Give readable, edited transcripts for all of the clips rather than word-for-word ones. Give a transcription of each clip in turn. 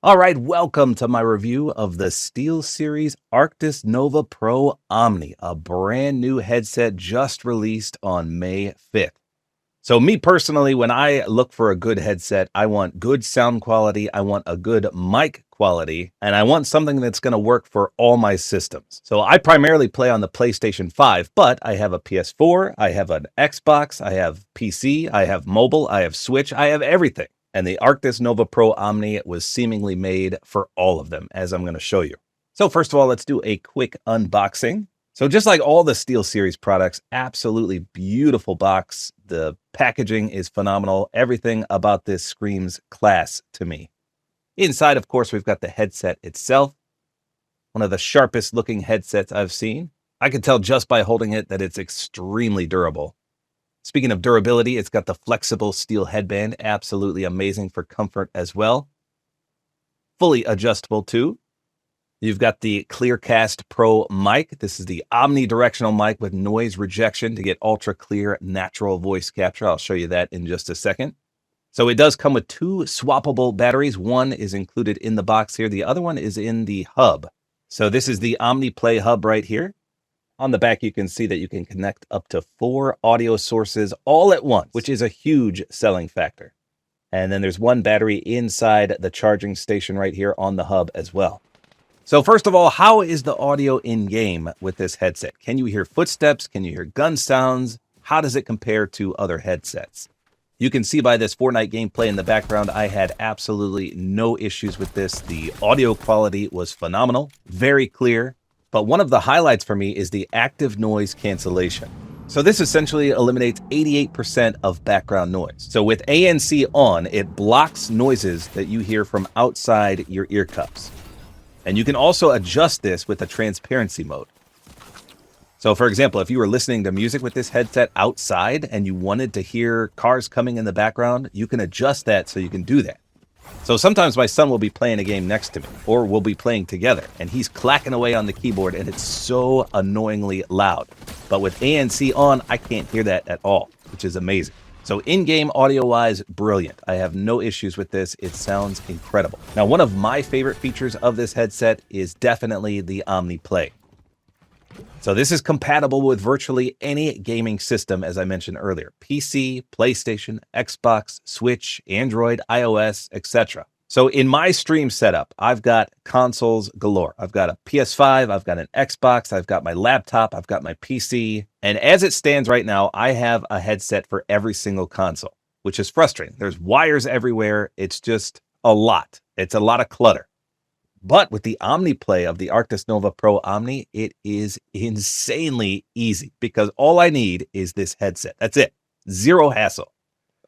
All right, welcome to my review of the SteelSeries Arctis Nova Pro Omni, a brand new headset just released on May 5th. So me personally, when I look for a good headset, I want good sound quality, I want a good mic quality, and I want something that's going to work for all my systems. So I primarily play on the PlayStation 5, but I have a PS4, I have an Xbox, I have PC, I have mobile, I have Switch, I have everything. And the Arctis Nova Pro Omni was seemingly made for all of them, as I'm going to show you. So first of all, let's do a quick unboxing. So just like all the SteelSeries products, absolutely beautiful box. The packaging is phenomenal. Everything about this screams class to me. Inside, of course, we've got the headset itself. One of the sharpest looking headsets I've seen. I can tell just by holding it that it's extremely durable. Speaking of durability, it's got the flexible steel headband, absolutely amazing for comfort as well. Fully adjustable too. You've got the ClearCast Pro mic. This is the omnidirectional mic with noise rejection to get ultra clear natural voice capture. I'll show you that in just a second. So it does come with two swappable batteries. One is included in the box here. The other one is in the hub. So this is the OmniPlay hub right here. On the back, you can see that you can connect up to 4 audio sources all at once, which is a huge selling factor. And then there's one battery inside the charging station right here on the hub as well. So first of all, how is the audio in-game with this headset? Can you hear footsteps? Can you hear gun sounds? How does it compare to other headsets? You can see by this Fortnite gameplay in the background, I had absolutely no issues with this. The audio quality was phenomenal, very clear. But one of the highlights for me is the active noise cancellation. So this essentially eliminates 88% of background noise. So with ANC on, it blocks noises that you hear from outside your ear cups. And you can also adjust this with a transparency mode. So for example, if you were listening to music with this headset outside and you wanted to hear cars coming in the background, you can adjust that so you can do that. So sometimes my son will be playing a game next to me, or we'll be playing together, and he's clacking away on the keyboard, and it's so annoyingly loud. But with ANC on, I can't hear that at all, which is amazing. So in-game audio-wise, brilliant. I have no issues with this. It sounds incredible. Now, one of my favorite features of this headset is definitely the OmniPlay. So this is compatible with virtually any gaming system, as I mentioned earlier. PC, PlayStation, Xbox, Switch, Android, iOS, etc. So in my stream setup, I've got consoles galore. I've got a PS5, I've got an Xbox, I've got my laptop, I've got my PC. And as it stands right now, I have a headset for every single console, which is frustrating. There's wires everywhere. It's just a lot. It's a lot of clutter. But with the OmniPlay of the Arctis Nova Pro Omni, it is insanely easy because all I need is this headset. That's it. Zero hassle.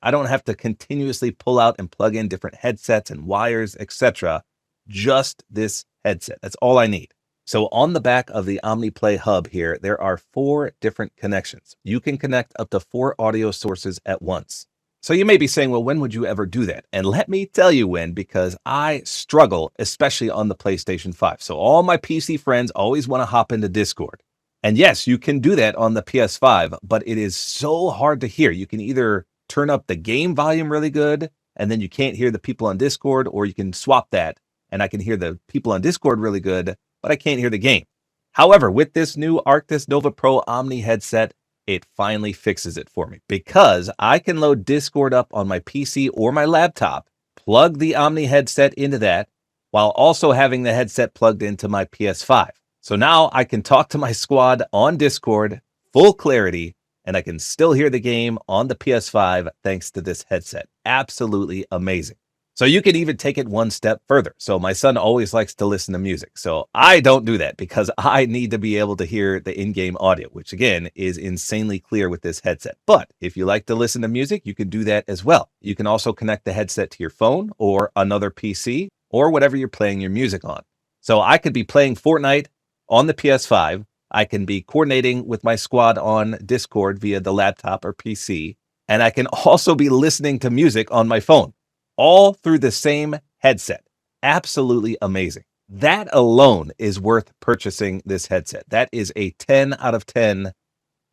I don't have to continuously pull out and plug in different headsets and wires, etc. Just this headset. That's all I need. So on the back of the OmniPlay hub here, there are 4 different connections. You can connect up to 4 audio sources at once. So you may be saying, well, when would you ever do that? And let me tell you when, because I struggle, especially on the PlayStation 5. So all my PC friends always want to hop into Discord. And yes, you can do that on the PS5, but it is so hard to hear. You can either turn up the game volume really good, and then you can't hear the people on Discord, or you can swap that, and I can hear the people on Discord really good, but I can't hear the game. However, with this new Arctis Nova Pro Omni headset, it finally fixes it for me because I can load Discord up on my PC or my laptop, plug the Omni headset into that, while also having the headset plugged into my PS5. So now I can talk to my squad on Discord, full clarity, and I can still hear the game on the PS5 thanks to this headset. Absolutely amazing. So you can even take it one step further. So my son always likes to listen to music. So I don't do that because I need to be able to hear the in-game audio, which again is insanely clear with this headset. But if you like to listen to music, you can do that as well. You can also connect the headset to your phone or another PC or whatever you're playing your music on. So I could be playing Fortnite on the PS5. I can be coordinating with my squad on Discord via the laptop or PC. And I can also be listening to music on my phone, all through the same headset. Absolutely amazing. That alone is worth purchasing this headset. That is a 10 out of 10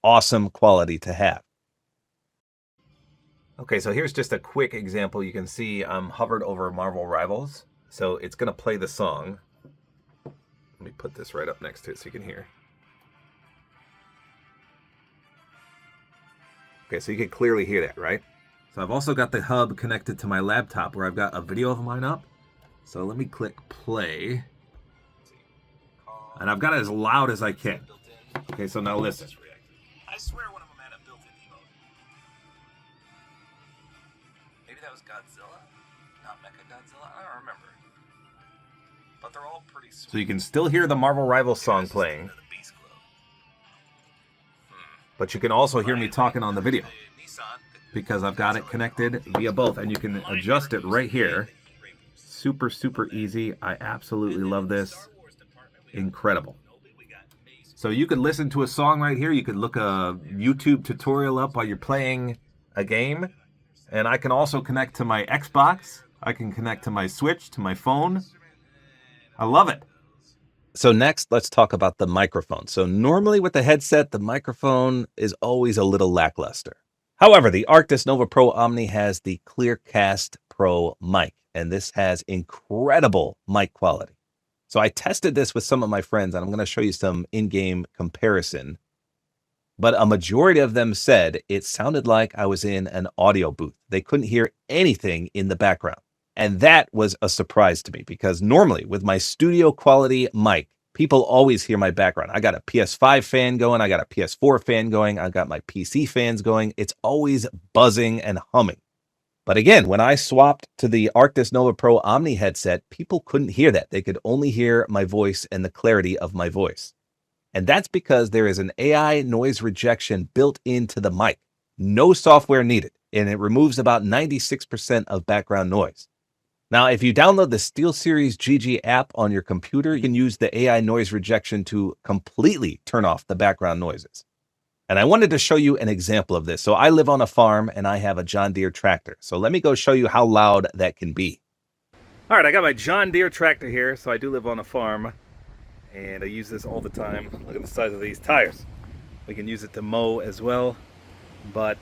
awesome quality to have. Okay, so here's just a quick example. You can see I'm hovered over Marvel Rivals. So it's going to play the song. Let me put this right up next to it so you can hear. Okay, so you can clearly hear that, right? So I've also got the hub connected to my laptop where I've got a video of mine up. So let me click play. And I've got it as loud as I can. Okay, so now listen. I swear one of them had a built-in emote. Maybe that was Godzilla? Not Mechagodzilla? I don't remember. But they're all pretty sweet. So you can still hear the Marvel Rivals song playing. But you can also hear me talking on the video. Because I've got it connected via both. And you can adjust it right here. Super, super easy. I absolutely love this. Incredible. So you could listen to a song right here. You could look a YouTube tutorial up while you're playing a game. And I can also connect to my Xbox. I can connect to my Switch, to my phone. I love it. So next, let's talk about the microphone. So normally with the headset, the microphone is always a little lackluster. However, the Arctis Nova Pro Omni has the Clearcast Pro mic, and this has incredible mic quality. So I tested this with some of my friends, and I'm going to show you some in-game comparison. But a majority of them said it sounded like I was in an audio booth. They couldn't hear anything in the background. And that was a surprise to me because normally with my studio quality mic, people always hear my background. I got a PS5 fan going. I got a PS4 fan going. I got my PC fans going. It's always buzzing and humming. But again, when I swapped to the Arctis Nova Pro Omni headset, people couldn't hear that. They could only hear my voice and the clarity of my voice. And that's because there is an AI noise rejection built into the mic. No software needed, and it removes about 96% of background noise. Now, if you download the SteelSeries GG app on your computer, you can use the AI noise rejection to completely turn off the background noises. And I wanted to show you an example of this. So I live on a farm and I have a John Deere tractor. So let me go show you how loud that can be. All right, I got my John Deere tractor here. So I do live on a farm and I use this all the time. Look at the size of these tires. We can use it to mow as well, but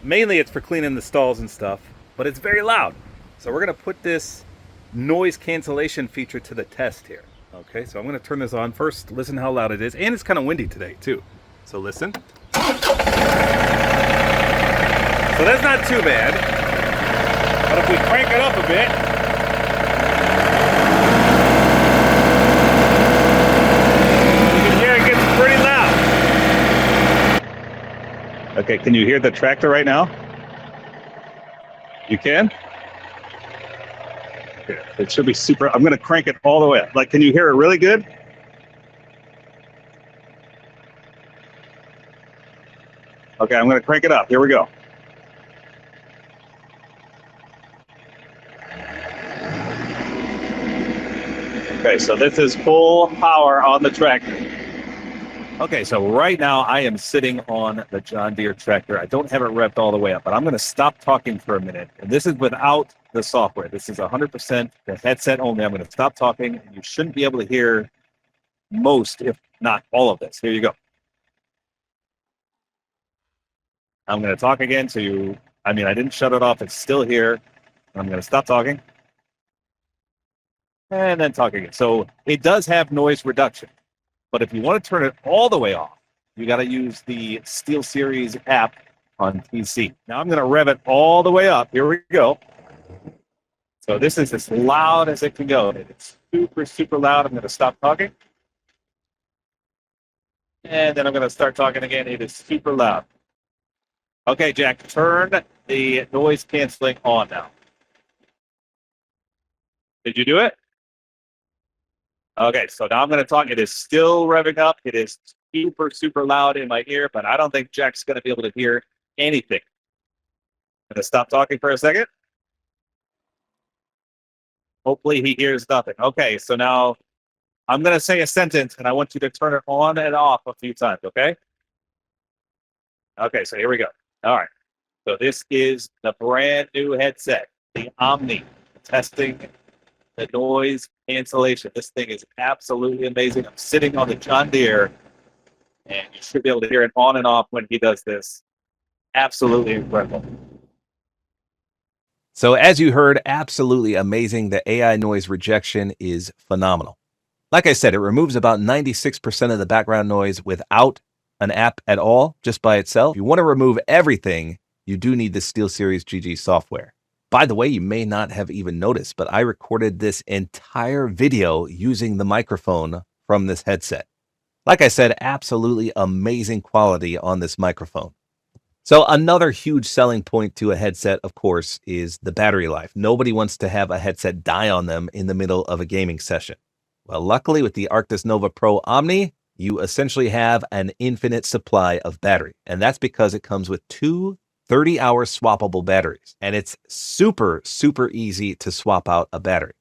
mainly it's for cleaning the stalls and stuff, but it's very loud. So we're gonna put this noise cancellation feature to the test here. Okay, so I'm gonna turn this on. First, listen how loud it is. And it's kind of windy today too. So listen. So that's not too bad. But if we crank it up a bit, you can hear it gets pretty loud. Okay, can you hear the tractor right now? You can? Okay, it should be super. I'm gonna crank it all the way up. Like, can you hear it really good? Okay, I'm going to crank it up. Here we go. Okay, so this is full power on the tractor. Okay, so right now I am sitting on the John Deere tractor. I don't have it revved all the way up, but I'm going to stop talking for a minute. And this is without the software. This is 100% the headset only. I'm going to stop talking. You shouldn't be able to hear most, if not all of this. Here you go. I'm going to talk again to you. I didn't shut it off. It's still here. I'm going to stop talking. And then talk again. So it does have noise reduction. But if you want to turn it all the way off, you got to use the SteelSeries app on PC. Now I'm going to rev it all the way up. Here we go. So this is as loud as it can go. It's super, super loud. I'm going to stop talking. And then I'm going to start talking again. It is super loud. Okay, Jack, turn the noise canceling on now. Did you do it? Okay, so now I'm going to talk. It is still revving up. It is super, super loud in my ear, but I don't think Jack's going to be able to hear anything. I'm going to stop talking for a second. Hopefully he hears nothing. Okay, so now I'm going to say a sentence, and I want you to turn it on and off a few times, okay? Okay, so here we go. All right, so this is the brand new headset, the Omni, testing the noise cancellation. This thing is absolutely amazing. I'm sitting on the John Deere, and you should be able to hear it on and off when he does this. Absolutely incredible. So as you heard, absolutely amazing. The AI noise rejection is phenomenal. Like I said, it removes about 96% of the background noise without an app at all, just by itself. If you want to remove everything, you do need the SteelSeries GG software. By the way, you may not have even noticed, but I recorded this entire video using the microphone from this headset. Like I said, absolutely amazing quality on this microphone. So another huge selling point to a headset, of course, is the battery life. Nobody wants to have a headset die on them in the middle of a gaming session. Well, luckily with the Arctis Nova Pro Omni, you essentially have an infinite supply of battery. And that's because it comes with two 30-hour swappable batteries. And it's super, super easy to swap out a battery.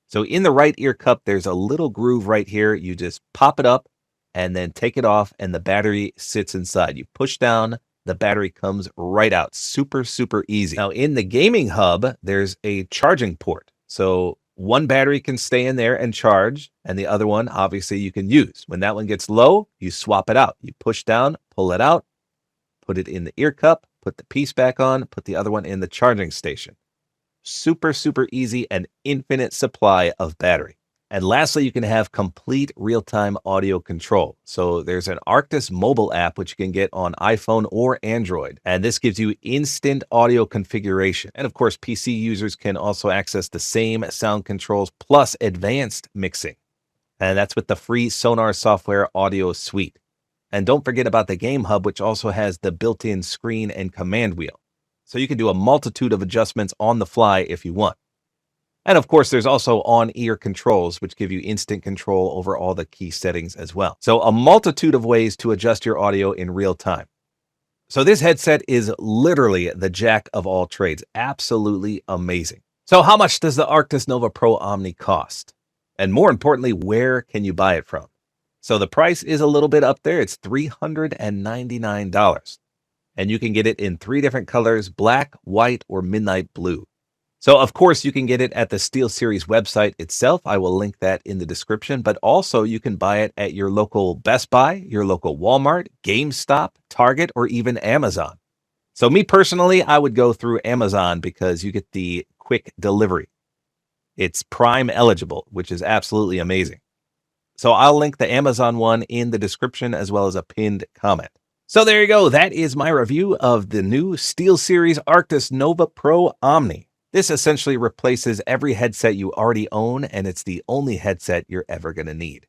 So in the right ear cup, there's a little groove right here. You just pop it up and then take it off and the battery sits inside. You push down, the battery comes right out. Super, super easy. Now in the gaming hub, there's a charging port. So one battery can stay in there and charge, and the other one, obviously, you can use. When that one gets low, you swap it out. You push down, pull it out, put it in the ear cup, put the piece back on, put the other one in the charging station. Super, super easy and infinite supply of battery. And lastly, you can have complete real-time audio control. So there's an Arctis mobile app, which you can get on iPhone or Android. And this gives you instant audio configuration. And of course, PC users can also access the same sound controls plus advanced mixing. And that's with the free Sonar software audio suite. And don't forget about the Game Hub, which also has the built-in screen and command wheel. So you can do a multitude of adjustments on the fly if you want. And of course, there's also on-ear controls, which give you instant control over all the key settings as well. So a multitude of ways to adjust your audio in real time. So this headset is literally the jack of all trades. Absolutely amazing. So how much does the Arctis Nova Pro Omni cost? And more importantly, where can you buy it from? So the price is a little bit up there. It's $399. And you can get it in 3 different colors: black, white, or midnight blue. So, of course, you can get it at the SteelSeries website itself. I will link that in the description, but also you can buy it at your local Best Buy, your local Walmart, GameStop, Target, or even Amazon. So me personally, I would go through Amazon because you get the quick delivery. It's Prime eligible, which is absolutely amazing. So I'll link the Amazon one in the description as well as a pinned comment. So there you go. That is my review of the new SteelSeries Arctis Nova Pro Omni. This essentially replaces every headset you already own, and it's the only headset you're ever going to need.